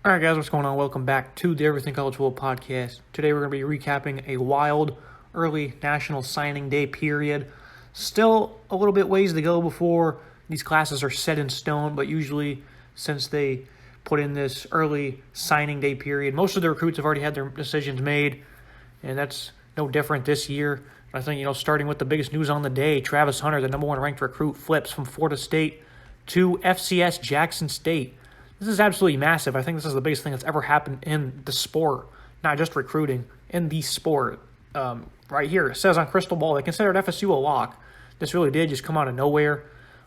All right, guys, what's going on? Welcome back to the Everything College Football Podcast. Today we're going to be recapping a wild early National Signing Day period. Still a little bit ways to go before these classes are set in stone, but usually since they put in this early signing day period, most of the recruits have already had their decisions made, and that's no different this year. I think, starting with the biggest news on the day, Travis Hunter, the number one ranked recruit, flips from Florida State to FCS Jackson State. This is absolutely massive. I think this is the biggest thing that's ever happened in the sport, not just recruiting, in the sport. Right here, it says on Crystal Ball, they considered FSU a lock. This really did just come out of nowhere.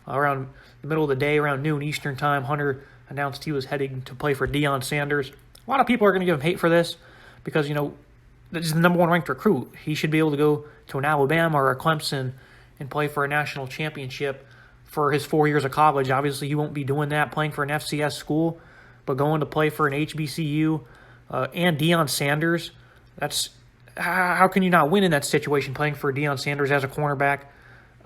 Around the middle of the day, around noon Eastern time, Hunter announced he was heading to play for Deion Sanders. A lot of people are going to give him hate for this because, this is the number one ranked recruit. He should be able to go to an Alabama or a Clemson and play for a national championship for his 4 years of college. Obviously, he won't be doing that, playing for an FCS school, but going to play for an HBCU and Deion Sanders, that's how can you not win in that situation, playing for Deion Sanders as a cornerback?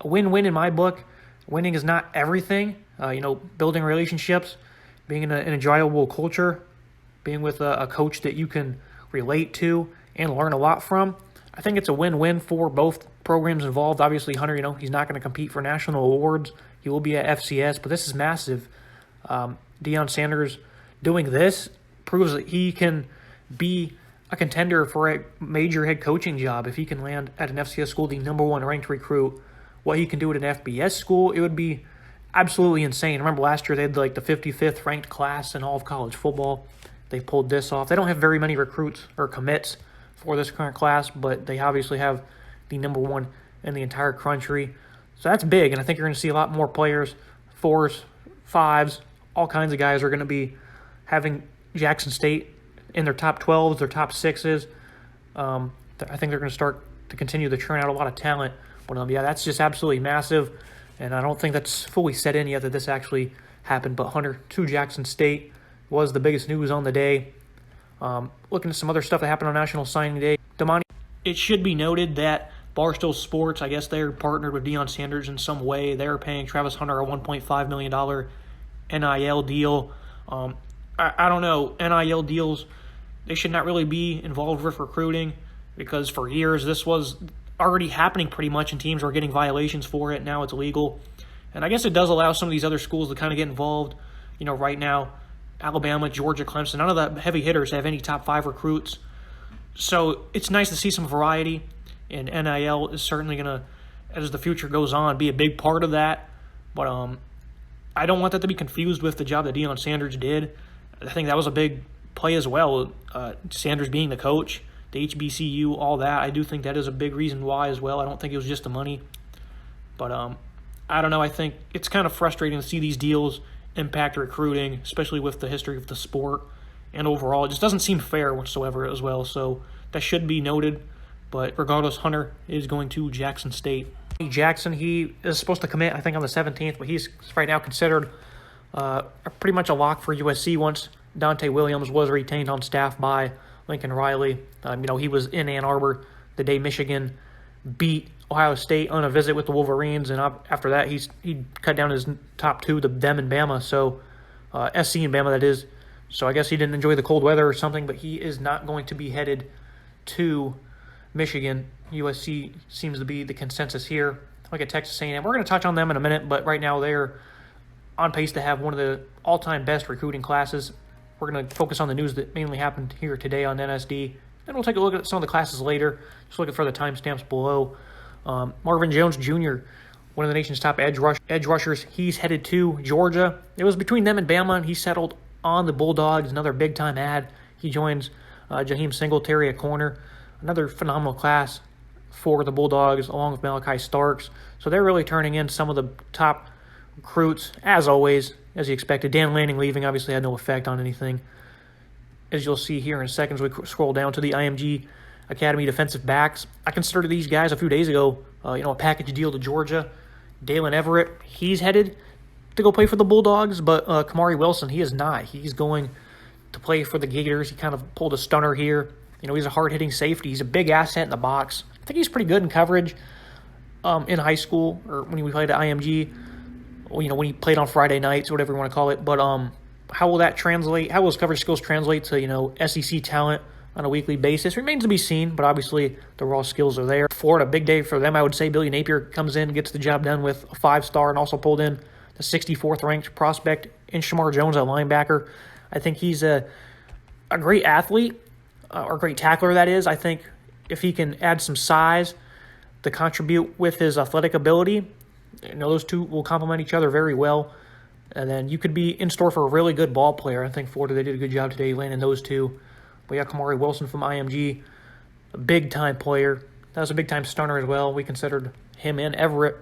A win-win in my book. Winning is not everything. Building relationships, being in an enjoyable culture, being with a coach that you can relate to and learn a lot from. I think it's a win-win for both programs involved. Obviously, Hunter, he's not going to compete for national awards. He will be at FCS, but this is massive. Deion Sanders doing this proves that he can be a contender for a major head coaching job. If he can land at an FCS school, the number one ranked recruit, what he can do at an FBS school, it would be absolutely insane. Remember last year they had the 55th ranked class in all of college football. They pulled this off. They don't have very many recruits or commits for this current class, but they obviously have the number one in the entire country. So that's big, and I think you're going to see a lot more players, 4s, 5s, all kinds of guys are going to be having Jackson State in their top 12s, their top 6s. I think they're going to start to continue to churn out a lot of talent. But that's just absolutely massive, and I don't think that's fully set in yet that this actually happened. But Hunter to Jackson State was the biggest news on the day. Looking at some other stuff that happened on National Signing Day. It should be noted that Barstool Sports, I guess they're partnered with Deion Sanders in some way. They're paying Travis Hunter a $1.5 million NIL deal. I don't know. NIL deals, they should not really be involved with recruiting because for years this was already happening pretty much and teams were getting violations for it. Now it's illegal. And I guess it does allow some of these other schools to kind of get involved. Right now, Alabama, Georgia, Clemson, none of the heavy hitters have any top 5 recruits. So it's nice to see some variety. And NIL is certainly going to, as the future goes on, be a big part of that. But I don't want that to be confused with the job that Deion Sanders did. I think that was a big play as well. Sanders being the coach, the HBCU, all that. I do think that is a big reason why as well. I don't think it was just the money. But I don't know. I think it's kind of frustrating to see these deals impact recruiting, especially with the history of the sport. And overall, it just doesn't seem fair whatsoever as well. So that should be noted. But regardless, Hunter is going to Jackson State. Jackson, he is supposed to commit, I think, on the 17th, but he's right now considered pretty much a lock for USC once Dante Williams was retained on staff by Lincoln Riley. He was in Ann Arbor the day Michigan beat Ohio State on a visit with the Wolverines, and after that, he cut down his top 2, them and Bama, so SC and Bama, that is. So I guess he didn't enjoy the cold weather or something, but he is not going to be headed to Michigan. USC seems to be the consensus here. Look at Texas A&M. We're going to touch on them in a minute, but right now they're on pace to have one of the all-time best recruiting classes. We're going to focus on the news that mainly happened here today on NSD. Then we'll take a look at some of the classes later. Just looking for the timestamps below. Marvin Jones Jr., one of the nation's top edge rushers, he's headed to Georgia. It was between them and Bama, and he settled on the Bulldogs. Another big-time ad. He joins Jaheim Singletary at corner. Another phenomenal class for the Bulldogs, along with Malachi Starks. So they're really turning in some of the top recruits, as always, as you expected. Dan Lanning leaving obviously had no effect on anything. As you'll see here in a second as we scroll down to the IMG Academy defensive backs. I considered these guys a few days ago, a package deal to Georgia. Dalen Everett, he's headed to go play for the Bulldogs, but Yakumari Wilson, he is not. He's going to play for the Gators. He kind of pulled a stunner here. He's a hard-hitting safety. He's a big asset in the box. I think he's pretty good in coverage in high school or when he played at IMG. When he played on Friday nights or whatever you want to call it. But how will that translate? How will his coverage skills translate to, SEC talent on a weekly basis? Remains to be seen, but obviously the raw skills are there. Florida, big day for them, I would say. Billy Napier comes in, gets the job done with a 5-star, and also pulled in the 64th ranked prospect in Shamar Jones, a linebacker. I think he's a great athlete, or great tackler, that is. I think if he can add some size to contribute with his athletic ability, those two will complement each other very well. And then you could be in store for a really good ball player. I think Florida, they did a good job today landing those two. But Yakumari Wilson from IMG, a big-time player. That was a big-time stunner as well. We considered him in. Everett,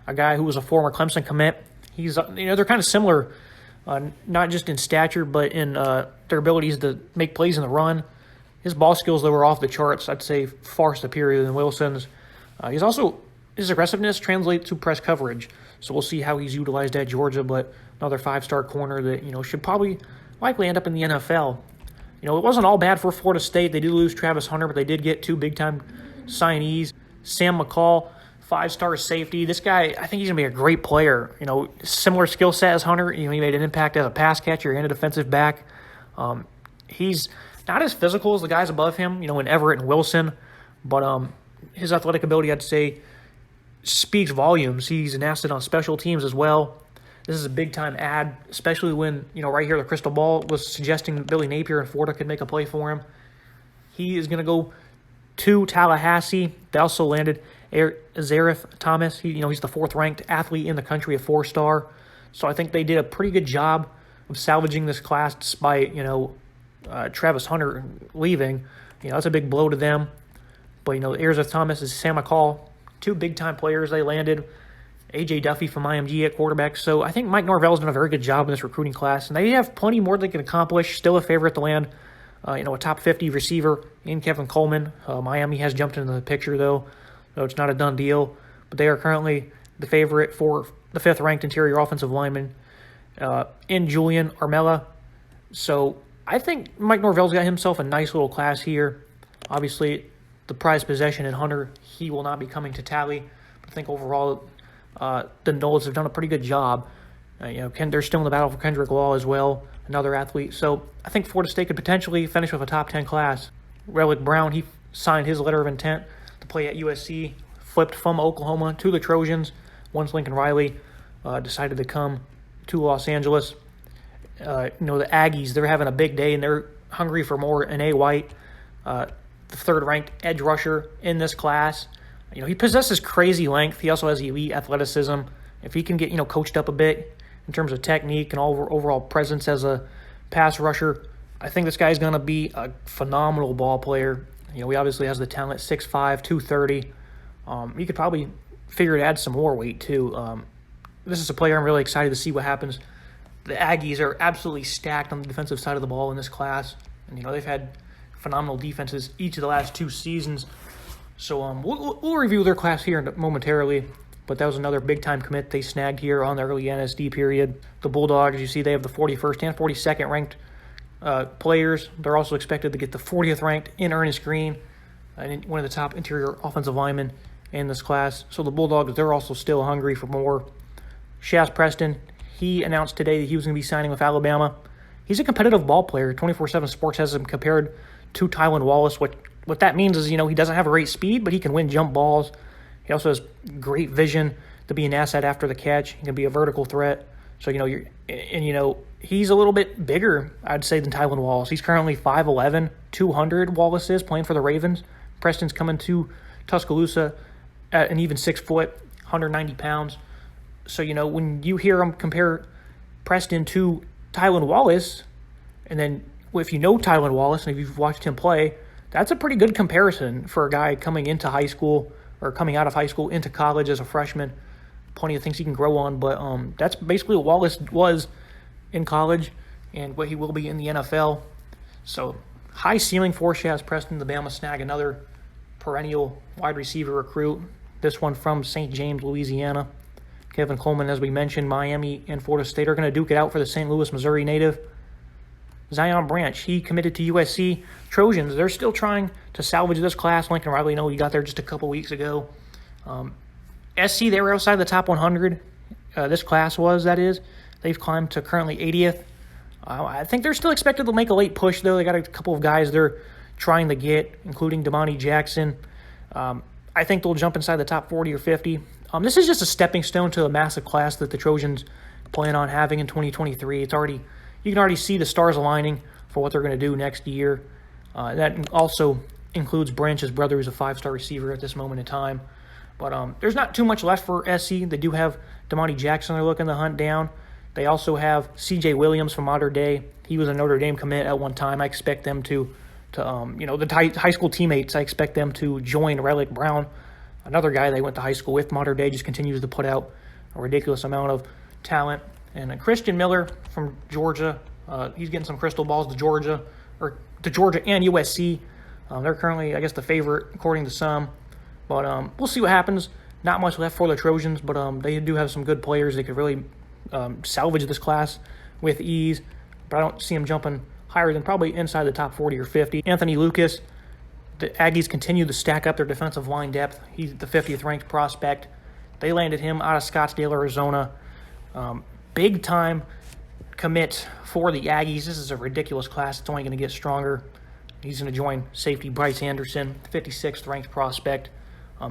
a guy who was a former Clemson commit. He's, they're kind of similar, not just in stature, but in their abilities to make plays in the run. His ball skills, though, were off the charts. I'd say far superior than Wilson's. His aggressiveness translates to press coverage. So we'll see how he's utilized at Georgia, but another 5-star corner that, should probably likely end up in the NFL. It wasn't all bad for Florida State. They did lose Travis Hunter, but they did get 2 big-time signees. Sam McCall, 5-star safety. This guy, I think he's going to be a great player. Similar skill set as Hunter. He made an impact as a pass catcher and a defensive back. He's not as physical as the guys above him, in Everett and Wilson, but his athletic ability, I'd say, speaks volumes. He's an asset on special teams as well. This is a big-time ad, especially when, right here the crystal ball was suggesting Billy Napier and Florida could make a play for him. He is going to go to Tallahassee. They also landed Zareth Thomas. He's the 4th-ranked athlete in the country, a 4-star. So I think they did a pretty good job of salvaging this class despite, Travis Hunter leaving. That's a big blow to them. But, Zareth Thomas is Sam McCall. 2 big-time players they landed. A.J. Duffy from IMG at quarterback. So I think Mike Norvell's done a very good job in this recruiting class. And they have plenty more they can accomplish. Still a favorite to land, a top 50 receiver in Kevin Coleman. Miami has jumped into the picture, though. So it's not a done deal. But they are currently the favorite for the 5th-ranked interior offensive lineman in Julian Armella. So I think Mike Norvell's got himself a nice little class here. Obviously, the prized possession in Hunter, he will not be coming to tally. But I think overall, the Knowles have done a pretty good job. They're still in the battle for Kendrick Waller as well, another athlete. So I think Florida State could potentially finish with a top 10 class. Relic Brown, he signed his letter of intent to play at USC, flipped from Oklahoma to the Trojans once Lincoln Riley decided to come to Los Angeles. The Aggies, they're having a big day, and they're hungry for more. N.A. White, the 3rd-ranked edge rusher in this class. He possesses crazy length. He also has elite athleticism. If he can get, coached up a bit in terms of technique and overall presence as a pass rusher, I think this guy's going to be a phenomenal ball player. He obviously has the talent, 6'5", 230. You could probably figure to add some more weight, too. This is a player I'm really excited to see what happens. The Aggies are absolutely stacked on the defensive side of the ball in this class. And, they've had phenomenal defenses each of the last 2 seasons. So we'll review their class here momentarily, but that was another big-time commit they snagged here on the early NSD period. The Bulldogs, you see they have the 41st and 42nd ranked players. They're also expected to get the 40th ranked in Ernest Green, one of the top interior offensive linemen in this class. So the Bulldogs, they're also still hungry for more. Shaz Preston, he announced today that he was going to be signing with Alabama. He's a competitive ball player. 24/7 Sports has him compared to Tylan Wallace. What that means is, he doesn't have a great speed, but he can win jump balls. He also has great vision to be an asset after the catch. He can be a vertical threat. So, he's a little bit bigger, I'd say, than Tylan Wallace. He's currently 5'11", 200, Wallace is, playing for the Ravens. Preston's coming to Tuscaloosa at an even 6 foot, 190 pounds. So, when you hear him compare Preston to Tylan Wallace, and then if you know Tylan Wallace and if you've watched him play, that's a pretty good comparison for a guy coming into high school or coming out of high school into college as a freshman. Plenty of things he can grow on, but that's basically what Wallace was in college and what he will be in the NFL. So high ceiling for Shaz Preston. The Bama snag another perennial wide receiver recruit, this one from St. James, Louisiana. Kevin Coleman, as we mentioned, Miami and Florida State are going to duke it out for the St. Louis, Missouri native. Zion Branch, he committed to USC. Trojans, they're still trying to salvage this class. Lincoln Riley, he got there just a couple weeks ago. SC, they were outside the top 100. This class was, that is. They've climbed to currently 80th. I think they're still expected to make a late push, though. They got a couple of guys they're trying to get, including Damani Jackson. I think they'll jump inside the top 40 or 50. This is just a stepping stone to a massive class that the Trojans plan on having in 2023. You can already see the stars aligning for what they're going to do next year. That also includes Branch's brother, who's a 5-star receiver at this moment in time. But there's not too much left for SC. They do have Damani Jackson they're looking to hunt down. They also have C.J. Williams from Mater Dei. He was a Notre Dame commit at one time. I expect them to the high school teammates, I expect them to join Relic Brown, another guy they went to high school with. Mater Dei just continues to put out a ridiculous amount of talent. And Christian Miller from Georgia, he's getting some crystal balls to Georgia and USC. They're currently, I guess, the favorite according to some. But we'll see what happens. Not much left for the Trojans, but they do have some good players. They could really salvage this class with ease. But I don't see them jumping higher than probably inside the top 40 or 50. Anthony Lucas, the Aggies continue to stack up their defensive line depth. He's the 50th ranked prospect. They landed him out of Scottsdale, Arizona. Big time commit for the Aggies. This is a ridiculous class. It's only going to get stronger. He's going to join safety Bryce Anderson, 56th ranked prospect.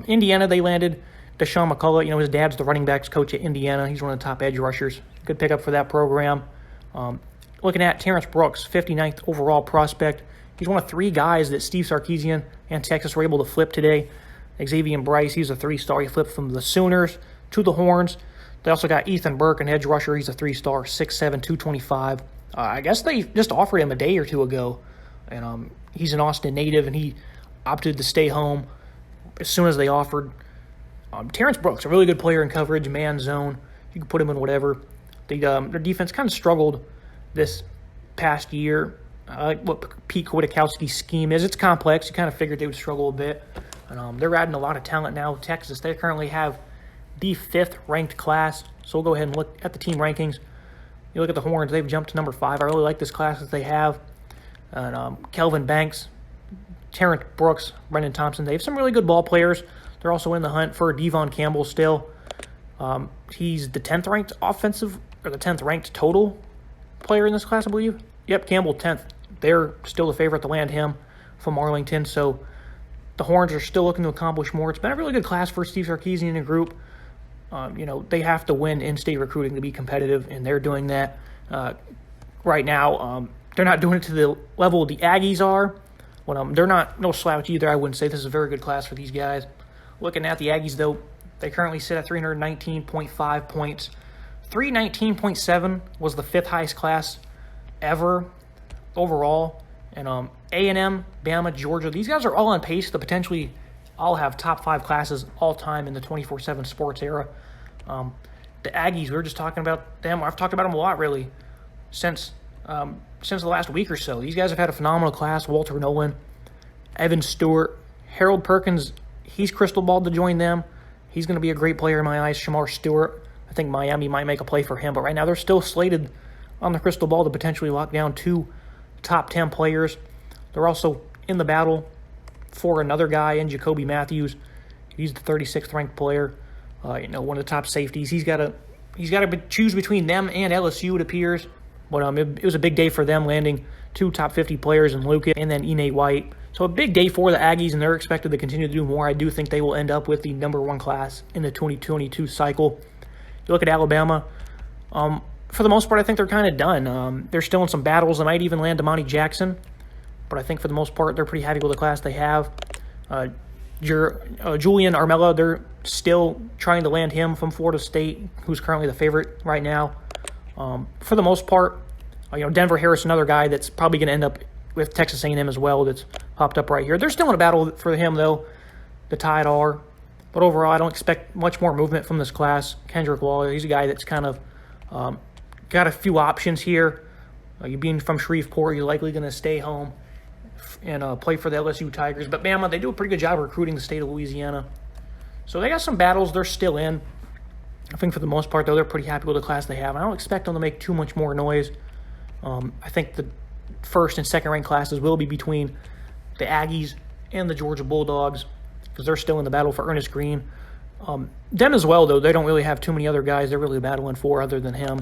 Indiana, they landed Deshaun McCullough. His dad's the running backs coach at Indiana. He's one of the top edge rushers. Good pickup for that program. Looking at Terence Brooks, 59th overall prospect. He's one of 3 guys that Steve Sarkisian and Texas were able to flip today. Xavier Bryce, he's a 3-star. He flipped from the Sooners to the Horns. They also got Ethan Burke, an edge rusher. He's a 3-star, 6'7", 225. I guess they just offered him a day or two ago. And he's an Austin native, and he opted to stay home as soon as they offered. Terence Brooks, a really good player in coverage, man zone. You can put him in whatever. Their defense kind of struggled this past year. I like what Pete Kwiatkowski's scheme is. It's complex. You kind of figured they would struggle a bit. And they're adding a lot of talent now. Texas, they currently have the 5th ranked class. So we'll go ahead and look at the team rankings. You look at the Horns, they've jumped to number 5. I really like this class that they have. And Kelvin Banks, Terrence Brooks, Brendan Thompson, they have some really good ball players. They're also in the hunt for Devon Campbell still. He's the 10th ranked the 10th ranked total player in this class, I believe. Yep, Campbell 10th. They're still the favorite to land him from Arlington. So the Horns are still looking to accomplish more. It's been a really good class for Steve Sarkisian and group. They have to win in-state recruiting to be competitive, and they're doing that right now. They're not doing it to the level the Aggies are. They're not no slouch either, I wouldn't say. This is a very good class for these guys. Looking at the Aggies, though, they currently sit at 319.5 points. 319.7 was the 5th highest class ever overall. And A&M, Bama, Georgia, these guys are all on pace to potentially all have top 5 classes all time in the 24/7 sports era. The Aggies, we were just talking about them. I've talked about them a lot, really, since the last week or so. These guys have had a phenomenal class. Walter Nolan, Evan Stewart, Harold Perkins, he's crystal balled to join them. He's going to be a great player in my eyes. Shamar Stewart, I think Miami might make a play for him, but right now they're still slated on the crystal ball to potentially lock down 2 top 10 players. They're also in the battle for another guy in Jacoby Matthews. He's the 36th ranked player, one of the top safeties. He's got to choose between them and LSU, it appears. But it was a big day for them, landing 2 top 50 players in Lucas and then Ine White. So a big day for the Aggies, and they're expected to continue to do more. I do think they will end up with the number 1 class in the 2022 cycle. You look at Alabama. For the most part, I think they're kind of done. They're still in some battles. They might even land Damani Jackson. But I think for the most part, they're pretty happy with the class they have. Julian Armella, they're still trying to land him from Florida State, who's currently the favorite right now. For the most part, Denver Harris, another guy that's probably going to end up with Texas A&M as well, that's popped up right here. They're still in a battle for him, though. The Tide are. But overall, I don't expect much more movement from this class. Kendrick Waller, he's a guy that's kind of got a few options here. You being from Shreveport, you're likely going to stay home and play for the LSU Tigers. But Bama, they do a pretty good job recruiting the state of Louisiana. So they got some battles they're still in. I think for the most part, though, they're pretty happy with the class they have. I don't expect them to make too much more noise. I think the first and second ranked classes will be between the Aggies and the Georgia Bulldogs, because they're still in the battle for Ernest Green. Them as well, though, they don't really have too many other guys they're really battling for other than him.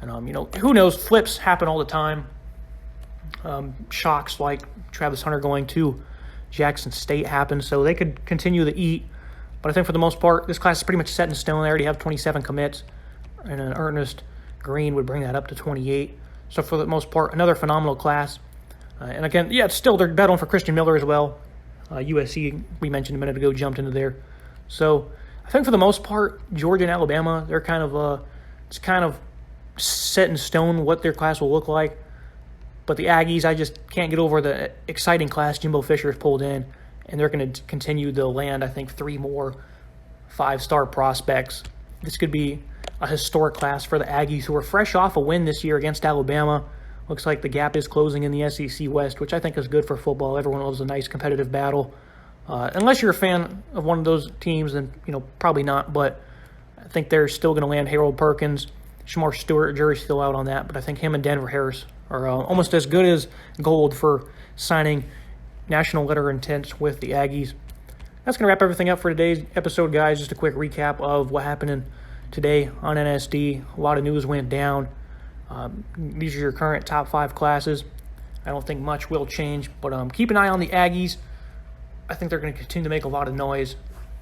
And, who knows? Flips happen all the time. Shocks like Travis Hunter going to Jackson State happen, so they could continue to eat. But I think for the most part, this class is pretty much set in stone. They already have 27 commits, and an Ernest Green would bring that up to 28. So for the most part, another phenomenal class. And again, it's still they're battling for Christian Miller as well. USC, we mentioned a minute ago, jumped into there. So I think for the most part, Georgia and Alabama, they're it's kind of set in stone what their class will look like. But the Aggies, I just can't get over the exciting class Jimbo Fisher has pulled in, and they're going to continue to land, I think, 3 more 5-star prospects. This could be a historic class for the Aggies, who are fresh off a win this year against Alabama. Looks like the gap is closing in the SEC West, which I think is good for football. Everyone loves a nice competitive battle. Unless you're a fan of one of those teams, then probably not. But I think they're still going to land Harold Perkins. Shamar Stewart, jury's still out on that. But I think him and Denver Harris are almost as good as gold for signing national letter of intent with the Aggies. That's going to wrap everything up for today's episode, guys. Just a quick recap of what happened today on NSD. A lot of news went down. These are your current top 5 classes. I don't think much will change, but keep an eye on the Aggies. I think they're going to continue to make a lot of noise.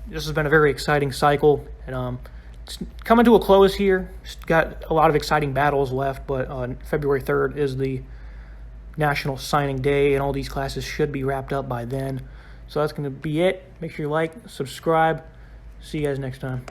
This has been a very exciting cycle, and it's coming to a close here. Just got a lot of exciting battles left, but on February 3rd is the National Signing Day, and all these classes should be wrapped up by then. So that's going to be it. Make sure you like, subscribe. See you guys next time.